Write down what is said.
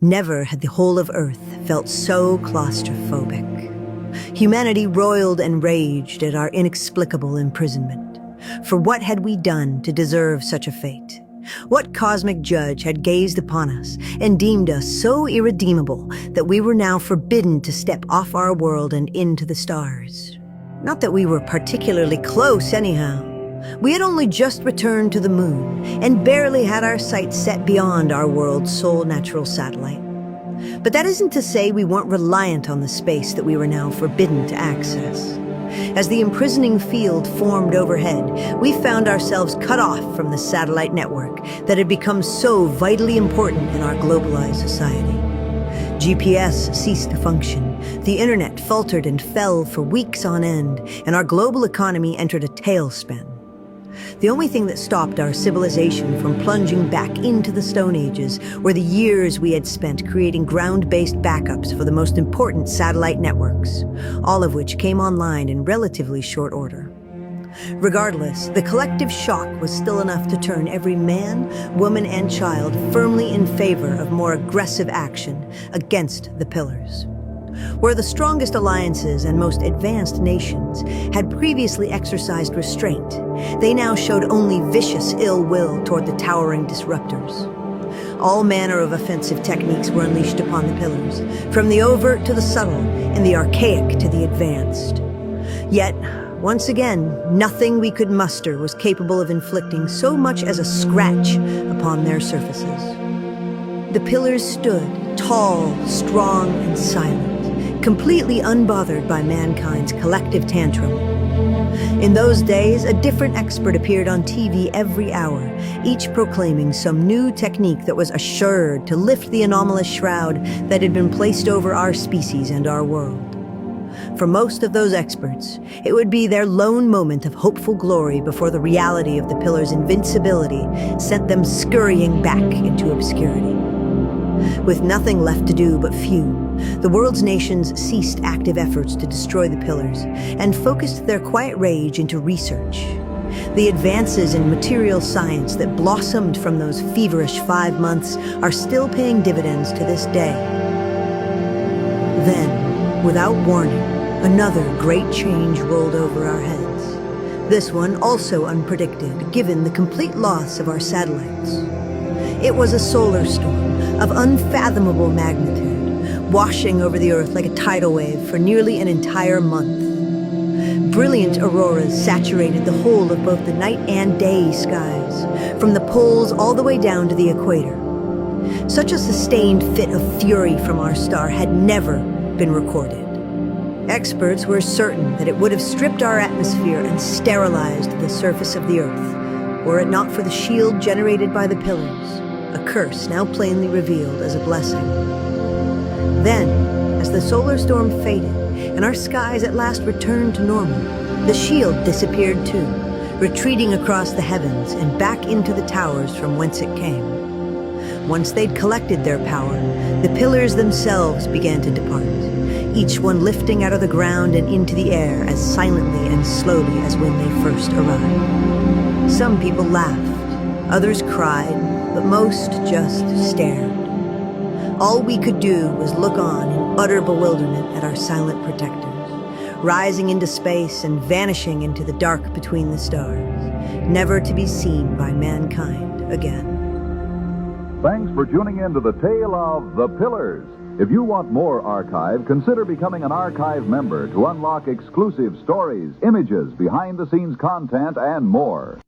Never had the whole of Earth felt so claustrophobic. Humanity roiled and raged at our inexplicable imprisonment. For what had we done to deserve such a fate? What cosmic judge had gazed upon us and deemed us so irredeemable that we were now forbidden to step off our world and into the stars? Not that we were particularly close anyhow. We had only just returned to the moon and barely had our sights set beyond our world's sole natural satellite. But that isn't to say we weren't reliant on the space that we were now forbidden to access. As the imprisoning field formed overhead, we found ourselves cut off from the satellite network that had become so vitally important in our globalized society. GPS ceased to function, the internet faltered and fell for weeks on end, and our global economy entered a tailspin. The only thing that stopped our civilization from plunging back into the Stone Ages were the years we had spent creating ground-based backups for the most important satellite networks, all of which came online in relatively short order. Regardless, the collective shock was still enough to turn every man, woman, and child firmly in favor of more aggressive action against the Pillars. Where the strongest alliances and most advanced nations had previously exercised restraint, they now showed only vicious ill will toward the towering disruptors. All manner of offensive techniques were unleashed upon the Pillars, from the overt to the subtle, and the archaic to the advanced. Yet, once again, nothing we could muster was capable of inflicting so much as a scratch upon their surfaces. The Pillars stood, tall, strong, and silent, completely unbothered by mankind's collective tantrum. In those days, a different expert appeared on TV every hour, each proclaiming some new technique that was assured to lift the anomalous shroud that had been placed over our species and our world. For most of those experts, it would be their lone moment of hopeful glory before the reality of the Pillars' invincibility sent them scurrying back into obscurity. With nothing left to do but fume, the world's nations ceased active efforts to destroy the Pillars and focused their quiet rage into research. The advances in material science that blossomed from those feverish 5 months are still paying dividends to this day. Then, without warning, another great change rolled over our heads. This one also unpredicted, given the complete loss of our satellites. It was a solar storm of unfathomable magnitude, washing over the Earth like a tidal wave for nearly an entire month. Brilliant auroras saturated the whole of both the night and day skies, from the poles all the way down to the equator. Such a sustained fit of fury from our star had never been recorded. Experts were certain that it would have stripped our atmosphere and sterilized the surface of the Earth, were it not for the shield generated by the Pillars, a curse now plainly revealed as a blessing. Then, as the solar storm faded and our skies at last returned to normal, the shield disappeared too, retreating across the heavens and back into the towers from whence it came. Once they'd collected their power, the Pillars themselves began to depart, each one lifting out of the ground and into the air as silently and slowly as when they first arrived. Some people laughed, others cried, but most just stared. All we could do was look on in utter bewilderment at our silent protectors, rising into space and vanishing into the dark between the stars, never to be seen by mankind again. Thanks for tuning in to the tale of The Pillars. If you want more archive, consider becoming an archive member to unlock exclusive stories, images, behind-the-scenes content, and more.